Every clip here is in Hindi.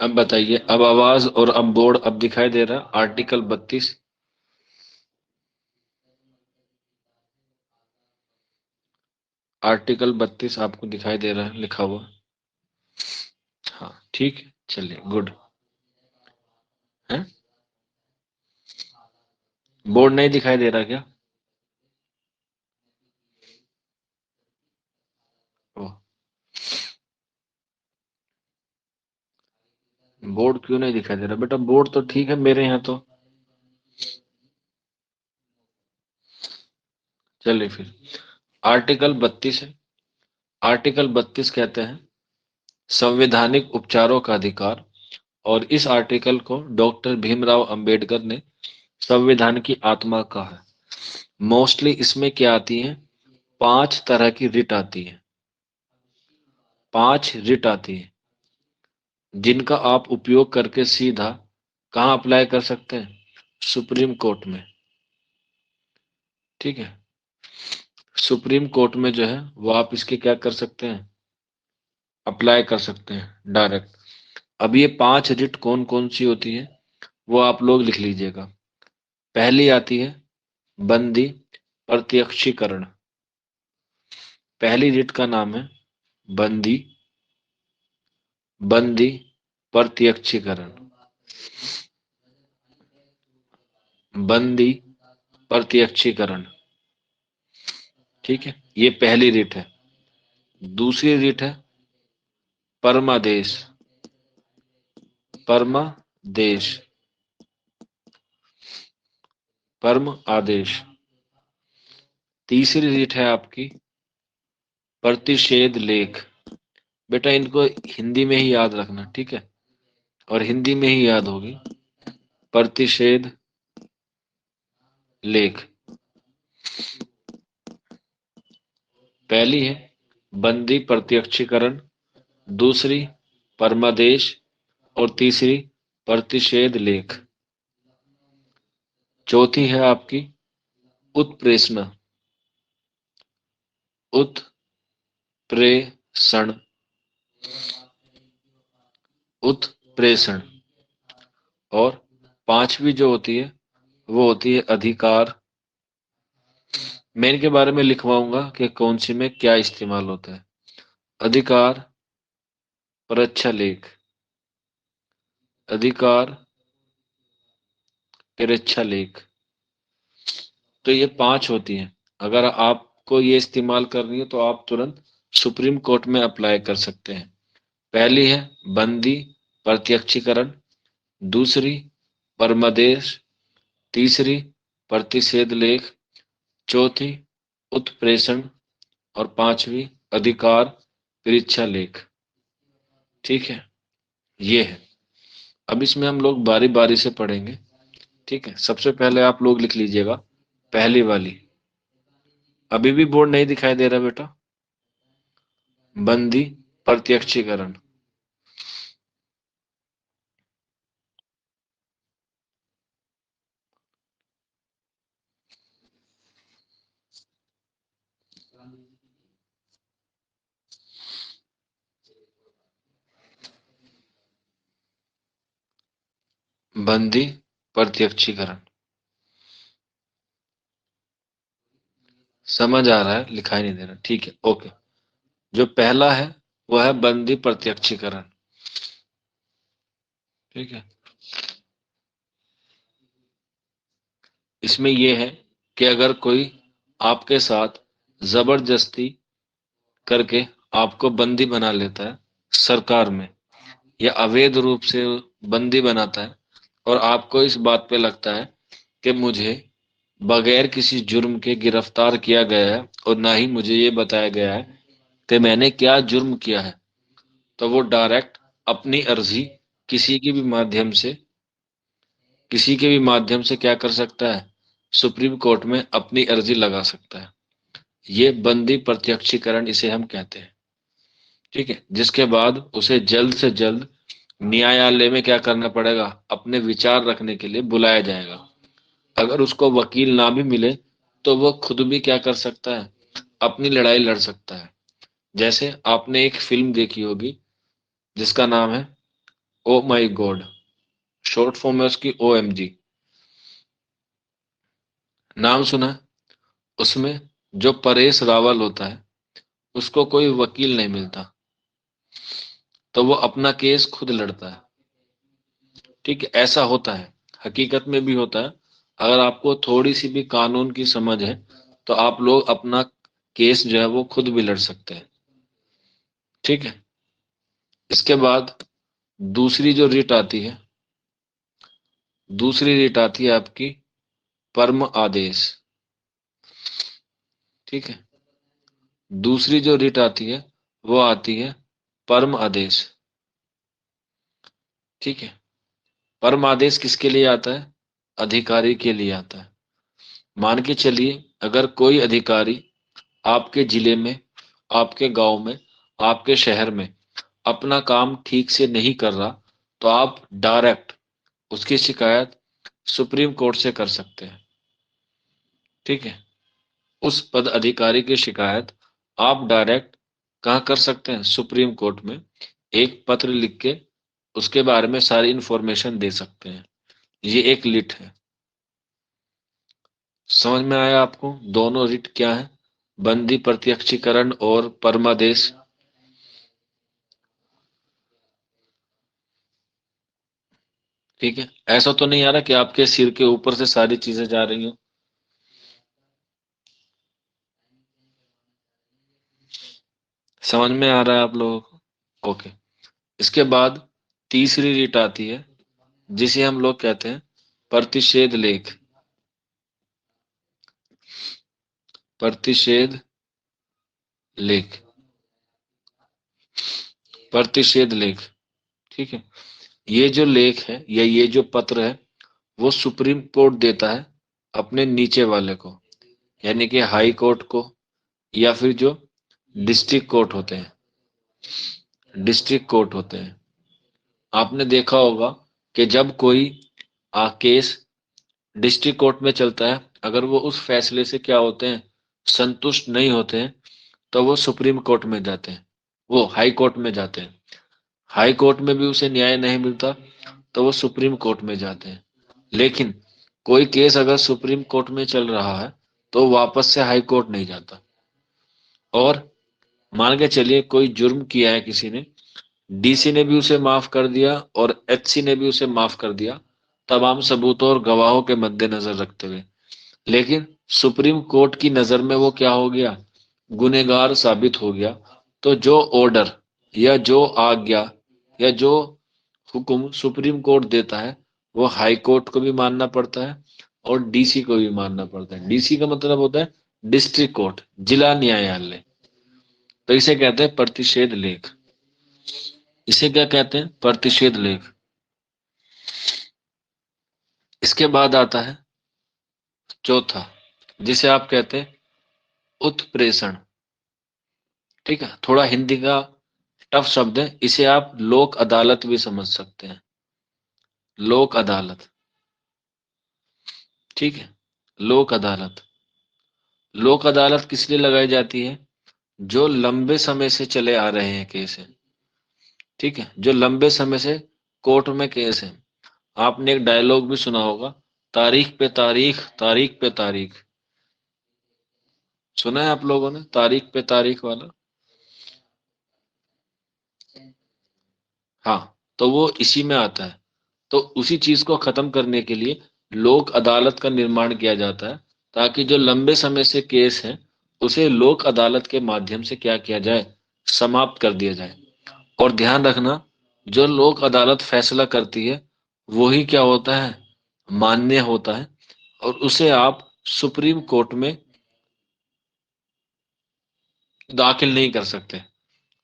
अब बताइए, अब आवाज और अब बोर्ड अब दिखाई दे रहा है। आर्टिकल 32, आर्टिकल 32 आपको दिखाई दे रहा है लिखा हुआ? हाँ ठीक है, चलिए गुड है। बोर्ड नहीं दिखाई दे रहा क्या? ओ, बोर्ड क्यों नहीं दिखाई दे रहा बेटा? बोर्ड तो ठीक है मेरे यहाँ तो। चलिए फिर, आर्टिकल 32 है। आर्टिकल 32 कहते हैं संवैधानिक उपचारों का अधिकार। और इस आर्टिकल को डॉक्टर भीमराव अंबेडकर ने संविधान की आत्मा कहा है। मोस्टली इसमें क्या आती है? 5 तरह की रिट आती है। 5 रिट आती है जिनका आप उपयोग करके सीधा कहाँ अप्लाई कर सकते हैं? सुप्रीम कोर्ट में। ठीक है, सुप्रीम कोर्ट में जो है वो आप इसके क्या कर सकते हैं? अप्लाई कर सकते हैं डायरेक्ट। अब ये 5 रिट कौन कौन सी होती है वो आप लोग लिख लीजिएगा। पहली आती है बंदी प्रत्यक्षीकरण। पहली रिट का नाम है बंदी बंदी प्रत्यक्षीकरण। बंदी प्रत्यक्षीकरण। ठीक है, ये पहली रिट है। दूसरी रिट है परमादेश। परमादेश, परम आदेश। तीसरी रिट है आपकी प्रतिषेध लेख। बेटा इनको हिंदी में ही याद रखना, ठीक है, और हिंदी में ही याद होगी। प्रतिषेध लेख। पहली है बंदी प्रत्यक्षीकरण, दूसरी परमादेश, और तीसरी प्रतिषेध लेख। चौथी है आपकी उत्प्रेषण। उत्प्रेषण। उत्प्रेषण। और पांचवी जो होती है वो होती है अधिकार। मैं इनके बारे में लिखवाऊंगा कि कौन सी में क्या इस्तेमाल होता है। अधिकार परीक्षा लेख। अधिकार परीक्षा लेख। तो ये 5 होती हैं। अगर आपको ये इस्तेमाल करनी है तो आप तुरंत सुप्रीम कोर्ट में अप्लाई कर सकते हैं। पहली है बंदी प्रत्यक्षीकरण, दूसरी परमादेश, तीसरी प्रतिषेध लेख, चौथी उत्प्रेषण, और पांचवी अधिकार परीक्षा लेख। ठीक है, ये है। अब इसमें हम लोग बारी बारी से पढ़ेंगे। ठीक है, सबसे पहले आप लोग लिख लीजिएगा पहली वाली। अभी भी बोर्ड नहीं दिखाई दे रहा बेटा? बंदी प्रत्यक्षीकरण। बंदी प्रत्यक्षीकरण समझ आ रहा है? लिखाई नहीं दे रहा? ठीक है, ओके। जो पहला है वह है बंदी प्रत्यक्षीकरण। ठीक है, इसमें यह है कि अगर कोई आपके साथ जबरदस्ती करके आपको बंदी बना लेता है सरकार में, या अवैध रूप से बंदी बनाता है, और आपको इस बात पे लगता है कि मुझे बगैर किसी जुर्म के गिरफ्तार किया गया है और ना ही मुझे ये बताया गया है कि मैंने क्या जुर्म किया है, तो वो डायरेक्ट अपनी अर्जी किसी के भी माध्यम से किसी के भी माध्यम से क्या कर सकता है? सुप्रीम कोर्ट में अपनी अर्जी लगा सकता है। ये बंदी प्रत्यक्षीकरण इसे हम कहते हैं। ठीक है, जिसके बाद उसे जल्द से जल्द न्यायालय में क्या करना पड़ेगा? अपने विचार रखने के लिए बुलाया जाएगा। अगर उसको वकील ना भी मिले तो वो खुद भी क्या कर सकता है? अपनी लड़ाई लड़ सकता है। जैसे आपने एक फिल्म देखी होगी जिसका नाम है ओ माई गॉड, शॉर्ट फॉर्म है उसकी OMG। नाम सुना है? उसमें जो परेश रावल होता है उसको कोई वकील नहीं मिलता, तो वो अपना केस खुद लड़ता है। ठीक है, ऐसा होता है, हकीकत में भी होता है। अगर आपको थोड़ी सी भी कानून की समझ है तो आप लोग अपना केस जो है वो खुद भी लड़ सकते हैं। ठीक है, इसके बाद दूसरी जो रिट आती है, दूसरी रिट आती है आपकी परम आदेश। ठीक है, दूसरी जो रिट आती है वो आती है परम आदेश। ठीक है, परम आदेश किसके लिए आता है? अधिकारी के लिए आता है। मान के चलिए अगर कोई अधिकारी आपके जिले में, आपके गांव में, आपके शहर में अपना काम ठीक से नहीं कर रहा, तो आप डायरेक्ट उसकी शिकायत सुप्रीम कोर्ट से कर सकते हैं। ठीक है, उस पद अधिकारी की शिकायत आप डायरेक्ट कहाँ कर सकते हैं? सुप्रीम कोर्ट में एक पत्र लिख के उसके बारे में सारी इंफॉर्मेशन दे सकते हैं। ये एक लिट है। समझ में आया आपको दोनों रिट क्या है? बंदी प्रत्यक्षीकरण और परमादेश। ठीक है, ऐसा तो नहीं आ रहा कि आपके सिर के ऊपर से सारी चीजें जा रही हो? समझ में आ रहा है आप लोगों को? ओके। इसके बाद तीसरी रीट आती है जिसे हम लोग कहते हैं प्रतिषेध लेख। प्रतिषेध लेख, प्रतिषेध लेख। ठीक है, ये जो लेख है या ये जो पत्र है वो सुप्रीम कोर्ट देता है अपने नीचे वाले को, यानी कि हाई कोर्ट को, या फिर जो डिस्ट्रिक्ट कोर्ट होते हैं, डिस्ट्रिक्ट कोर्ट होते हैं। आपने देखा होगा कि जब कोई केस डिस्ट्रिक्ट कोर्ट में चलता है, अगर वो उस फैसले से क्या होते हैं, संतुष्ट नहीं होते हैं, तो वो सुप्रीम कोर्ट में जाते हैं, वो हाई कोर्ट में जाते हैं। हाई कोर्ट में भी उसे न्याय नहीं मिलता तो वो सुप्रीम कोर्ट में जाते हैं। लेकिन कोई केस अगर सुप्रीम कोर्ट में चल रहा है तो वापस से हाई कोर्ट नहीं जाता। और मान के चलिए कोई जुर्म किया है किसी ने, DC ने भी उसे माफ कर दिया और HC ने भी उसे माफ कर दिया तमाम सबूतों और गवाहों के मद्देनजर रखते हुए। लेकिन सुप्रीम कोर्ट की नजर में वो क्या हो गया? गुनहगार साबित हो गया। तो जो ऑर्डर या जो आज्ञा या जो हुक्म सुप्रीम कोर्ट देता है वो हाई कोर्ट को भी मानना पड़ता है और DC को भी मानना पड़ता है। DC का मतलब होता है डिस्ट्रिक्ट कोर्ट, जिला न्यायालय। तो इसे कहते हैं प्रतिषेध लेख। इसे क्या कहते हैं? प्रतिषेध लेख। इसके बाद आता है चौथा, जिसे आप कहते हैं उत्प्रेषण। ठीक है, थोड़ा हिंदी का टफ शब्द है, इसे आप लोक अदालत भी समझ सकते हैं। लोक अदालत। ठीक है, लोक अदालत। लोक अदालत किस लिए लगाई जाती है? जो लंबे समय से चले आ रहे हैं केस है। ठीक है, जो लंबे समय से कोर्ट में केस है। आपने एक डायलॉग भी सुना होगा, तारीख पे तारीख, तारीख पे तारीख। सुना है आप लोगों ने तारीख पे तारीख वाला? हाँ, तो वो इसी में आता है। तो उसी चीज को खत्म करने के लिए लोक अदालत का निर्माण किया जाता है, ताकि जो लंबे समय से केस है उसे लोक अदालत के माध्यम से क्या किया जाए? समाप्त कर दिया जाए। और ध्यान रखना, जो लोक अदालत फैसला करती है वही क्या होता है? मान्य होता है। और उसे आप सुप्रीम कोर्ट में दाखिल नहीं कर सकते।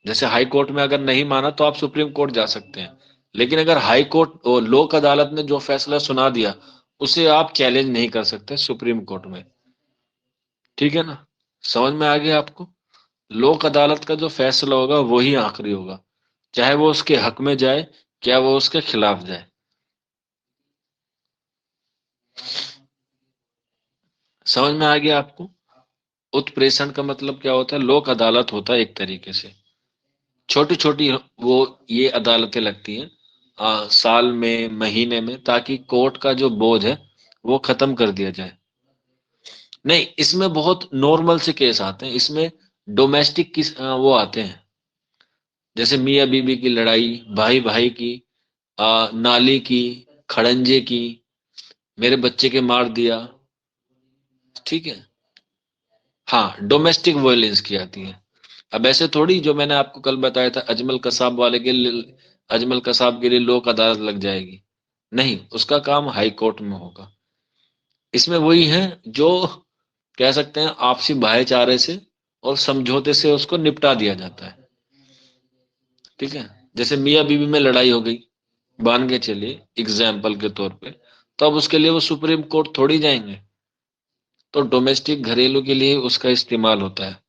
जैसे हाई कोर्ट में अगर नहीं माना तो आप सुप्रीम कोर्ट जा सकते हैं, लेकिन अगर हाई कोर्ट और लोक अदालत ने जो फैसला सुना दिया उसे आप चैलेंज नहीं कर सकते सुप्रीम कोर्ट में। ठीक है ना? समझ में आ गया आपको? लोक अदालत का जो फैसला होगा वही आखिरी होगा, चाहे वो उसके हक में जाए क्या वो उसके खिलाफ जाए। समझ में आ गया आपको? उत्प्रेषण का मतलब क्या होता है? लोक अदालत होता है एक तरीके से, छोटी छोटी वो ये अदालतें लगती हैं साल में, महीने में, ताकि कोर्ट का जो बोझ है वो खत्म कर दिया जाए। नहीं, इसमें बहुत नॉर्मल से केस आते हैं, इसमें डोमेस्टिक वो आते हैं, जैसे मियाँ बीबी की लड़ाई, भाई भाई की, नाली की, खड़ंजे की, मेरे बच्चे के मार दिया। ठीक है। हाँ, डोमेस्टिक वायलेंस की आती है। अब ऐसे थोड़ी, जो मैंने आपको कल बताया था अजमल कसाब वाले के लिए, अजमल कसाब के लिए लोक अदालत लग जाएगी। नहीं, उसका काम हाई कोर्ट में होगा। इसमें वही है जो कह सकते हैं आपसी भाईचारे से और समझौते से उसको निपटा दिया जाता है। ठीक है। जैसे मियाँ बीवी में लड़ाई हो गई, मान के चलिए एग्जाम्पल के तौर पे, तो अब उसके लिए वो सुप्रीम कोर्ट थोड़ी जाएंगे। तो डोमेस्टिक, घरेलू के लिए उसका इस्तेमाल होता है।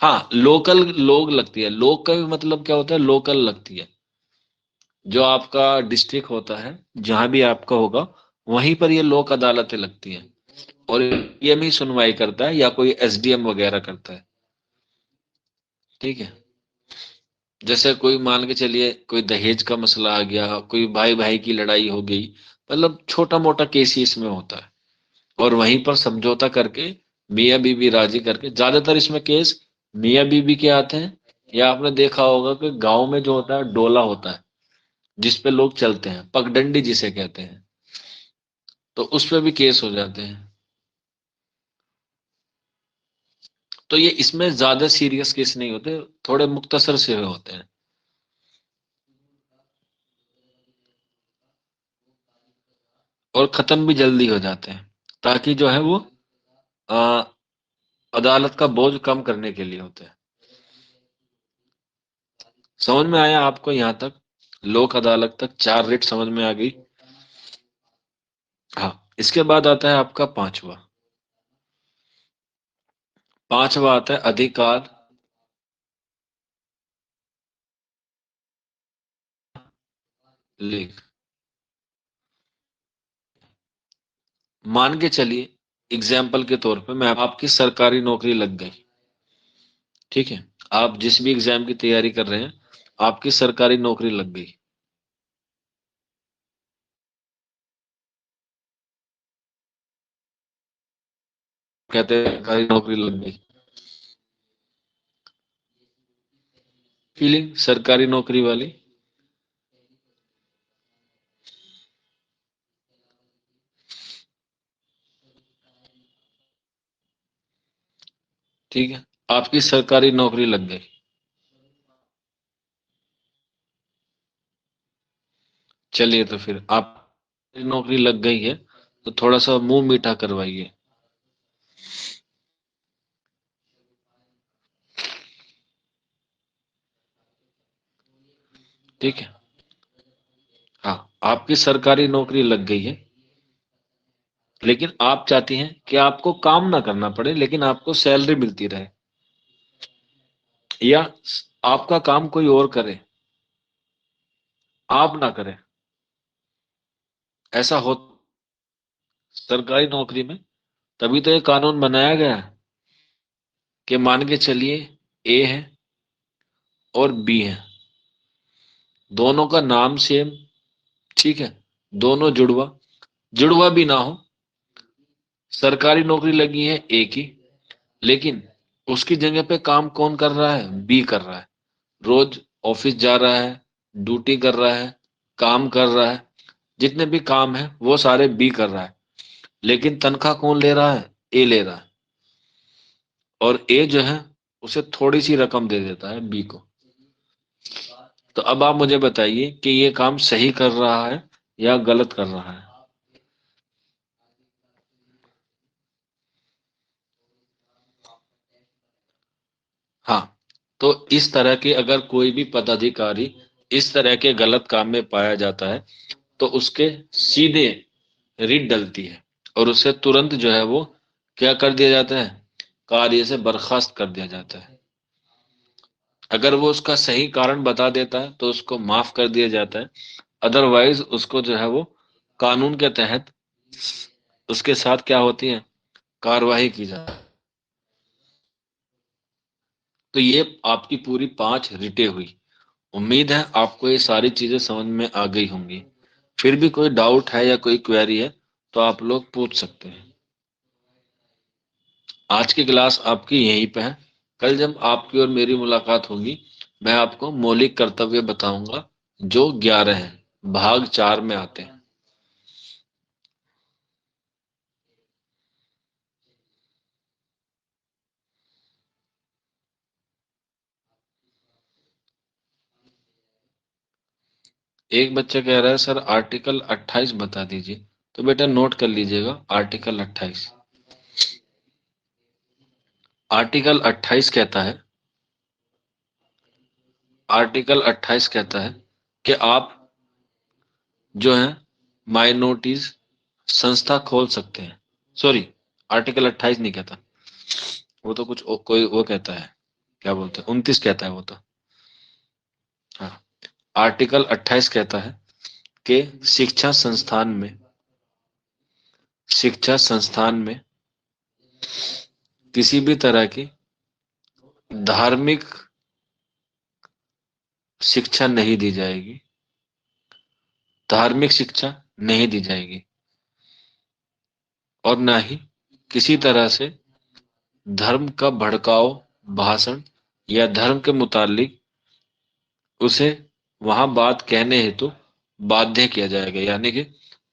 हाँ, लोकल लोग लगती है, लोग का भी मतलब क्या होता है, लोकल लगती है। जो आपका डिस्ट्रिक्ट होता है, जहां भी आपका होगा, वहीं पर ये लोक अदालतें लगती हैं, और ये भी सुनवाई करता है या कोई एसडीएम वगैरह करता है। ठीक है। जैसे कोई मान के चलिए कोई दहेज का मसला आ गया, कोई भाई भाई की लड़ाई हो गई, मतलब छोटा मोटा केस ही इसमें होता है, और वहीं पर समझौता करके मियाँ बीबी राजी करके, ज्यादातर इसमें केस मियाँ बीबी के आते हैं। या आपने देखा होगा कि गांव में जो होता है डोला होता है, जिसपे लोग चलते हैं, पगडंडी जिसे कहते हैं, तो उस पे भी केस हो जाते हैं। तो ये इसमें ज्यादा सीरियस केस नहीं होते, थोड़े मुख्तसर से होते हैं, और खत्म भी जल्दी हो जाते हैं, ताकि जो है वो आ, अदालत का बोझ कम करने के लिए होते हैं। समझ में आया आपको यहाँ तक? लोक अदालत तक 4 रिट समझ में आ गई। हाँ, इसके बाद आता है आपका पांचवा। पांचवा आता है अधिकार लेख। मान के चलिए एग्जाम्पल के तौर पे, मैं आपकी सरकारी नौकरी लग गई। ठीक है। आप जिस भी एग्जाम की तैयारी कर रहे हैं, आपकी सरकारी नौकरी लग गई। कहते हैं सरकारी नौकरी लग गई, फीलिंग सरकारी नौकरी वाली। ठीक है, आपकी सरकारी नौकरी लग गई। चलिए, तो फिर आप नौकरी लग गई है, तो थोड़ा सा मुंह मीठा करवाइए। ठीक है। हाँ, आपकी सरकारी नौकरी लग गई है, लेकिन आप चाहती हैं कि आपको काम ना करना पड़े, लेकिन आपको सैलरी मिलती रहे, या आपका काम कोई और करे, आप ना करें। ऐसा हो सरकारी नौकरी में, तभी तो ये कानून बनाया गया है कि मान के चलिए ए है और बी है, दोनों का नाम सेम। ठीक है। दोनों जुड़वा, जुड़वा भी ना हो, सरकारी नौकरी लगी है ए की, लेकिन उसकी जगह पे काम कौन कर रहा है, बी कर रहा है। रोज ऑफिस जा रहा है, ड्यूटी कर रहा है, काम कर रहा है, जितने भी काम है वो सारे बी कर रहा है, लेकिन तनख्वाह कौन ले रहा है, ए ले रहा है। और ए जो है उसे थोड़ी सी रकम दे देता है बी को। तो अब आप मुझे बताइए कि ये काम सही कर रहा है या गलत कर रहा है? हाँ। तो इस तरह के अगर कोई भी पदाधिकारी इस तरह के गलत काम में पाया जाता है, तो उसके सीधे रिट डलती है, और उसे तुरंत जो है वो क्या कर दिया जाता है, कार्य से बर्खास्त कर दिया जाता है। अगर वो उसका सही कारण बता देता है तो उसको माफ कर दिया जाता है, अदरवाइज उसको जो है वो कानून के तहत उसके साथ क्या होती है, कार्रवाई की जाती है। तो ये आपकी पूरी 5 रिटें हुई, उम्मीद है आपको ये सारी चीजें समझ में आ गई होंगी। फिर भी कोई डाउट है या कोई क्वेरी है तो आप लोग पूछ सकते हैं। आज की क्लास आपकी यहीं पे है। कल जब आपकी और मेरी मुलाकात होगी, मैं आपको मौलिक कर्तव्य बताऊंगा जो 11 हैं, भाग 4 में आते हैं। एक बच्चा कह रहा है सर आर्टिकल 28 बता दीजिए। तो बेटा नोट कर लीजिएगा आर्टिकल 28। आर्टिकल 28 कहता है, आर्टिकल 28 कहता है कि आप जो है माइनॉरिटीज संस्था खोल सकते हैं। सॉरी, आर्टिकल 28 नहीं कहता, वो तो कुछ कोई वो कहता है, क्या बोलते हैं, 29 कहता है वो तो। हाँ, आर्टिकल 28 कहता है कि शिक्षा संस्थान में किसी भी तरह की धार्मिक शिक्षा नहीं दी जाएगी, धार्मिक शिक्षा नहीं दी जाएगी, और ना ही किसी तरह से धर्म का भड़काऊ भाषण या धर्म के मुतालिक उसे वहां बात कहने हेतु बाध्य किया जाएगा, यानी कि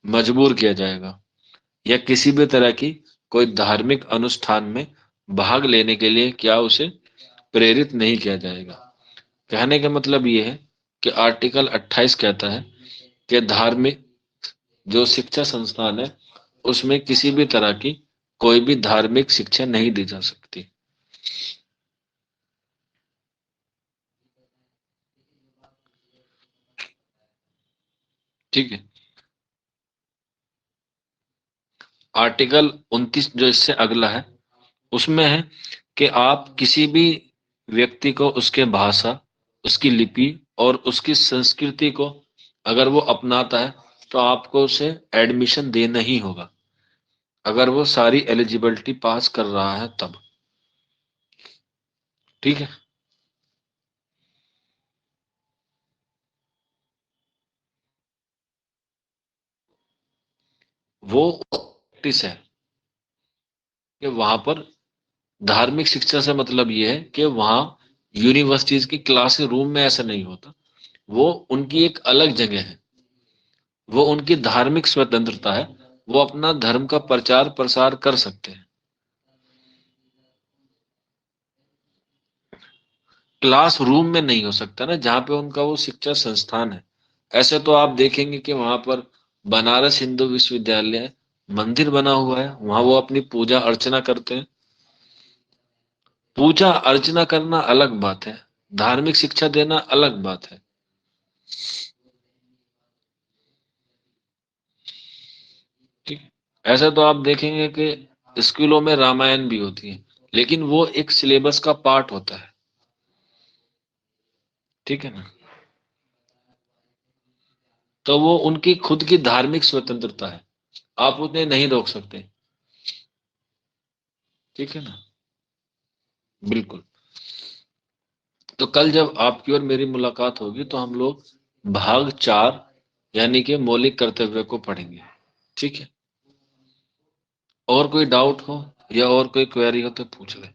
मजबूर किया जाएगा, या किसी भी तरह की कोई धार्मिक अनुष्ठान में भाग लेने के लिए क्या उसे प्रेरित नहीं किया जाएगा। कहने का मतलब ये है कि आर्टिकल 28 कहता है कि धार्मिक जो शिक्षा संस्थान है उसमें किसी भी तरह की कोई भी धार्मिक शिक्षा नहीं दी जा सकती। ठीक है। आर्टिकल 29 जो इससे अगला है उसमें है कि आप किसी भी व्यक्ति को उसके भाषा, उसकी लिपि और उसकी संस्कृति को अगर वो अपनाता है तो आपको उसे एडमिशन देना ही होगा, अगर वो सारी एलिजिबिलिटी पास कर रहा है तब। ठीक है। वो प्रैक्टिस है कि वहां पर धार्मिक शिक्षा से मतलब ये है कि वहां यूनिवर्सिटीज की क्लास रूम में ऐसा नहीं होता, वो उनकी एक अलग जगह है, वो उनकी धार्मिक स्वतंत्रता है, वो अपना धर्म का प्रचार प्रसार कर सकते हैं। क्लास रूम में नहीं हो सकता ना, जहाँ पे उनका वो शिक्षा संस्थान है। ऐसे तो आप देखेंगे कि वहां पर बनारस हिंदू विश्वविद्यालय मंदिर बना हुआ है, वहां वो अपनी पूजा अर्चना करते हैं। पूजा अर्चना करना अलग बात है, धार्मिक शिक्षा देना अलग बात है। ठीक है। ऐसा तो आप देखेंगे कि स्कूलों में रामायण भी होती है, लेकिन वो एक सिलेबस का पार्ट होता है। ठीक है ना। तो वो उनकी खुद की धार्मिक स्वतंत्रता है, आप उन्हें नहीं रोक सकते। ठीक है ना। बिल्कुल। तो कल जब आपकी और मेरी मुलाकात होगी तो हम लोग भाग 4 यानी कि मौलिक कर्तव्य को पढ़ेंगे। ठीक है। और कोई डाउट हो या और कोई क्वेरी हो तो पूछ ले।